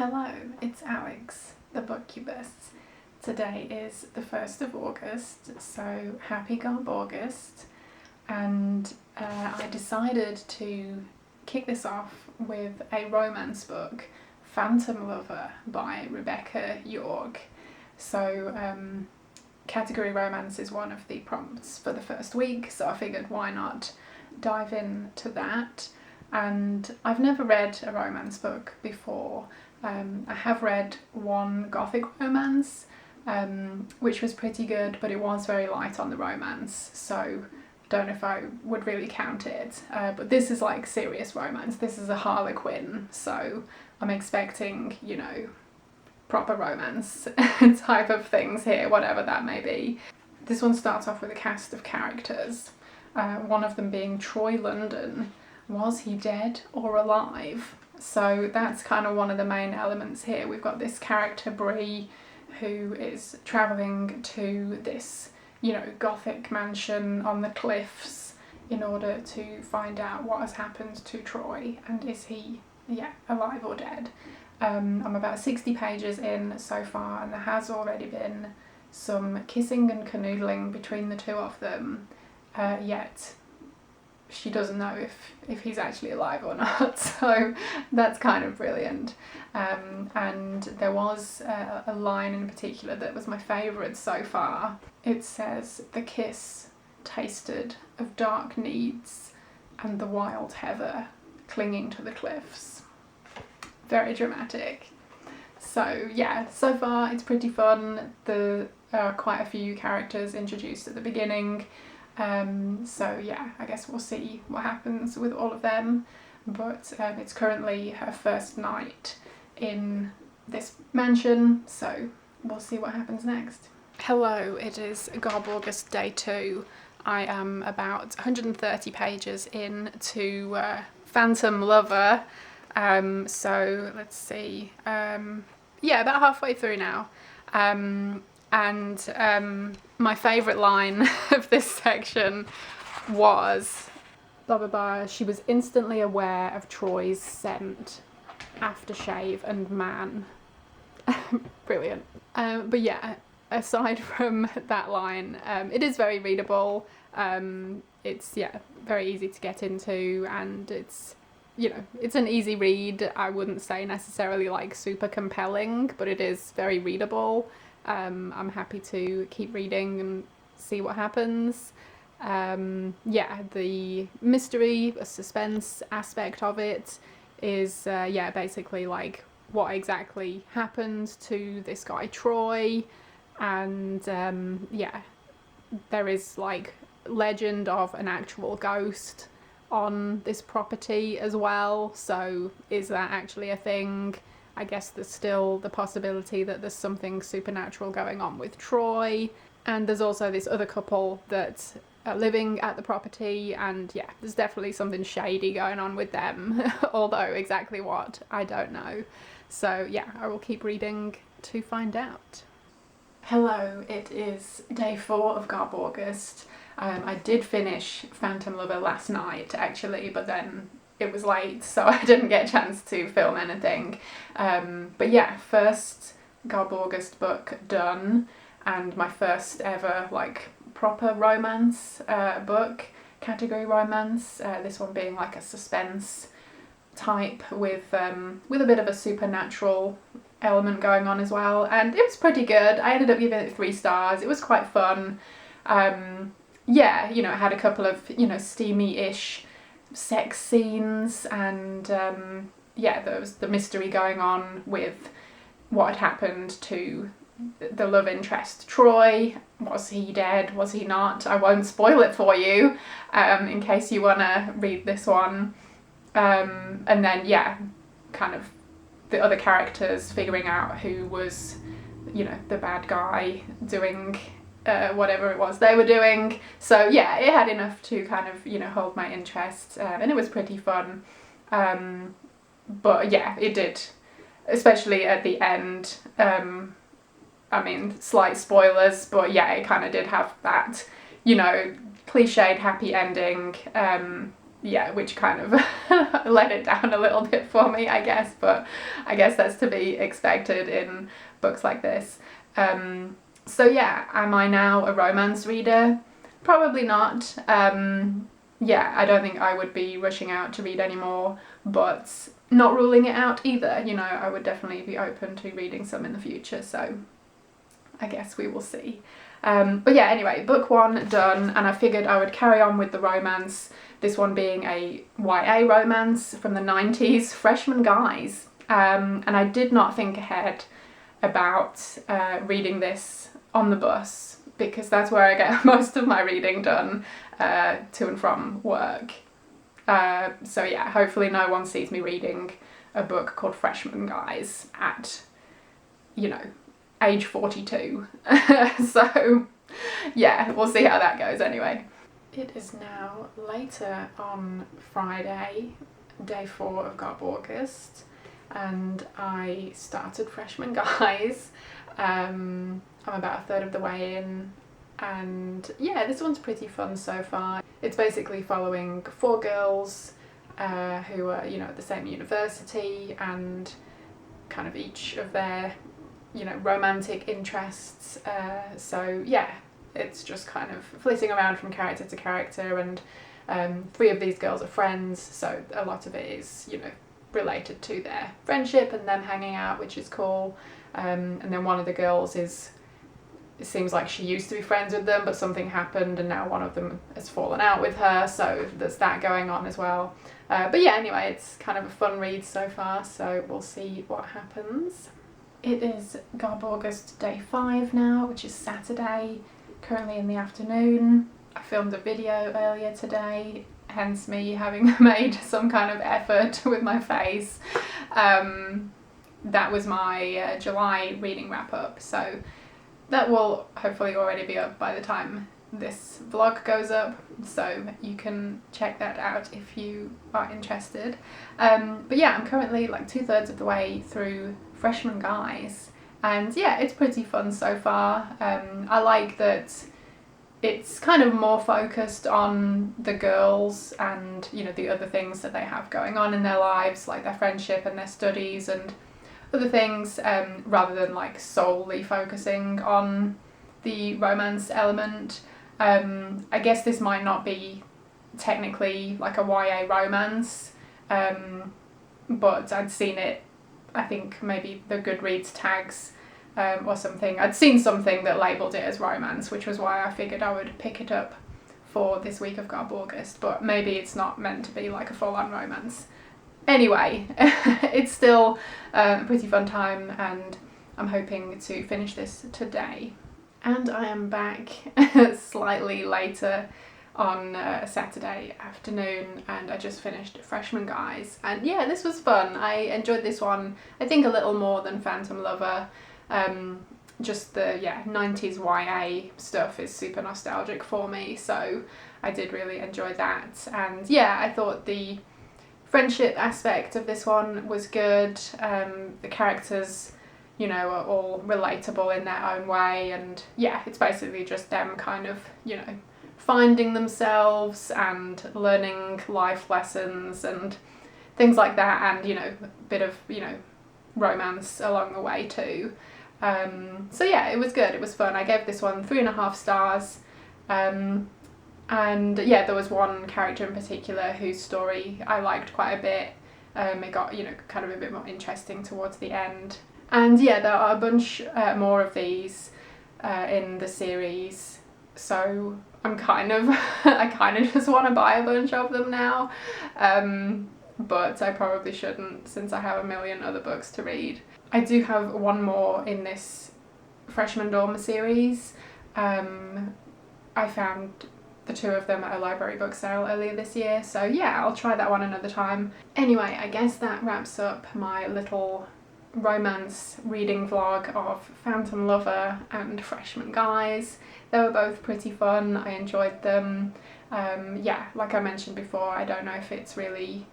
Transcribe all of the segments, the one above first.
Hello, it's Alex, the Bookcubist. Today is the 1st of August, so happy GarbAugust, and I decided to kick this off with a romance book, Phantom Lover by Rebecca York. So category romance is one of the prompts for the first week, so I figured why not dive into that. And I've never read a romance book before. I have read one gothic romance, which was pretty good, but it was very light on the romance, so don't know if I would really count it. But this is like serious romance. This is a Harlequin, so I'm expecting, you know, proper romance type of things here, whatever that may be. This one starts off with a cast of characters, one of them being Troy London. Was he dead or alive? So that's kind of one of the main elements here. We've got this character Bree who is travelling to this, you know, gothic mansion on the cliffs in order to find out what has happened to Troy and is he, alive or dead. I'm about 60 pages in so far and there has already been some kissing and canoodling between the two of them, yet she doesn't know if he's actually alive or not, so that's kind of brilliant. And there was a line in particular that was my favourite so far. It says, "The kiss tasted of dark needs and the wild heather clinging to the cliffs." Very dramatic. So yeah, so far it's pretty fun. There are quite a few characters introduced at the beginning. So yeah, I guess we'll see what happens with all of them, but it's currently her first night in this mansion, so we'll see what happens next. Hello, it is GarbAugust day 2. I am about 130 pages into Phantom Lover, so let's see, about halfway through now. And my favourite line of this section was, blah blah blah, she was instantly aware of Troy's scent, aftershave and man. Brilliant. But yeah, aside from that line, it is very readable. It's very easy to get into, and it's, you know, it's an easy read. I wouldn't say necessarily like super compelling, but it is very readable. I'm happy to keep reading and see what happens. The mystery, suspense aspect of it is, basically like what exactly happened to this guy Troy, and there is like legend of an actual ghost on this property as well, so is that actually a thing? I guess there's still the possibility that there's something supernatural going on with Troy, and there's also this other couple that are living at the property, and yeah, there's definitely something shady going on with them, although exactly what, I don't know. So yeah, I will keep reading to find out. Hello, it is day 4 of GarbAugust. I did finish Phantom Lover last night actually, but then it was late, so I didn't get a chance to film anything. But yeah, first GarbAugust book done, and my first ever like proper romance book, category romance. This one being like a suspense type with a bit of a supernatural element going on as well, and it was pretty good. I ended up giving it 3 stars. It was quite fun. It had a couple of, steamy-ish sex scenes, and there was the mystery going on with what had happened to the love interest Troy. Was he dead? Was he not? I won't spoil it for you in case you want to read this one. And then kind of the other characters figuring out who was, the bad guy doing whatever it was they were doing. So yeah, it had enough to kind of, hold my interest, and it was pretty fun. But yeah, it did, especially at the end. Slight spoilers, but yeah, it kind of did have that, cliched happy ending. yeah, which kind of let it down a little bit for me, I guess, but I guess that's to be expected in books like this. So yeah, am I now a romance reader? Probably not. Yeah, I don't think I would be rushing out to read any more, but not ruling it out either. You know, I would definitely be open to reading some in the future, so I guess we will see. But yeah, anyway, book 1 done, and I figured I would carry on with the romance, this one being a YA romance from the 90s, Freshman Guys. And I did not think ahead about reading this on the bus, because that's where I get most of my reading done, to and from work. So yeah, hopefully no one sees me reading a book called Freshman Guys at, you know, age 42. So yeah, we'll see how that goes anyway. It is now later on Friday, day 4 of GarbAugust, and I started Freshman Guys. I'm about a third of the way in, and yeah, this one's pretty fun so far. It's basically following 4 girls who are, you know, at the same university, and kind of each of their, you know, romantic interests. So yeah, it's just kind of flitting around from character to character, and 3 of these girls are friends, so a lot of it is, you know, related to their friendship and them hanging out, which is cool. And then one of the girls is, it seems like she used to be friends with them, but something happened and now one of them has fallen out with her, so there's that going on as well. But yeah, anyway, it's kind of a fun read so far, so we'll see what happens. It is GarbAugust day 5 now, which is Saturday, currently in the afternoon. I filmed a video earlier today, hence me having made some kind of effort with my face. That was my July reading wrap up, so that will hopefully already be up by the time this vlog goes up, so you can check that out if you are interested. But yeah, I'm currently like 2/3 of the way through Freshman Guys, and yeah, it's pretty fun so far. I like that it's kind of more focused on the girls and, you know, the other things that they have going on in their lives, like their friendship and their studies and other things, rather than like solely focusing on the romance element. I guess this might not be technically like a YA romance, but I'd seen it, I think maybe the Goodreads tags or something. I'd seen something that labelled it as romance, which was why I figured I would pick it up for this week of GarbAugust, but maybe it's not meant to be like a full-on romance. Anyway, it's still a pretty fun time, and I'm hoping to finish this today. And I am back slightly later on a Saturday afternoon, and I just finished Freshman Guys, and yeah, this was fun. I enjoyed this one, I think a little more than Phantom Lover. Just the 90s YA stuff is super nostalgic for me, so I did really enjoy that. And yeah, I thought the friendship aspect of this one was good. The characters, you know, are all relatable in their own way, and yeah, it's basically just them kind of, you know, finding themselves and learning life lessons and things like that, and, you know, a bit of, you know, romance along the way too. So yeah, it was good, it was fun. I gave this one 3.5 stars. And yeah, there was one character in particular whose story I liked quite a bit. It got, you know, kind of a bit more interesting towards the end. And yeah, there are a bunch more of these in the series, so I'm kind of, I kind of just want to buy a bunch of them now, but I probably shouldn't, since I have a million other books to read. I do have one more in this Freshman Dorm series. I found the 2 of them at a library book sale earlier this year, so yeah, I'll try that one another time. Anyway, I guess that wraps up my little romance reading vlog of Phantom Lover and Freshman Guys. They were both pretty fun, I enjoyed them. Yeah, like I mentioned before, I don't know if it's really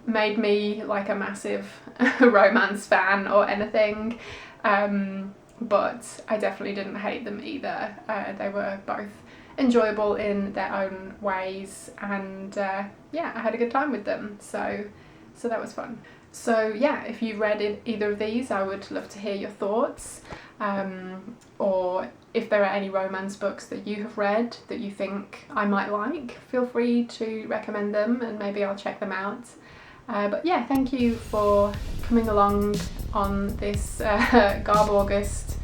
made me like a massive romance fan or anything, but I definitely didn't hate them either. They were both enjoyable in their own ways, and yeah, I had a good time with them, so that was fun. So yeah, if you've read either of these, I would love to hear your thoughts, or if there are any romance books that you have read that you think I might like, feel free to recommend them and maybe I'll check them out. But yeah, thank you for coming along on this GarbAugust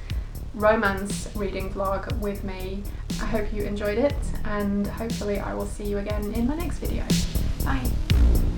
romance reading vlog with me. I hope you enjoyed it, and hopefully I will see you again in my next video. Bye!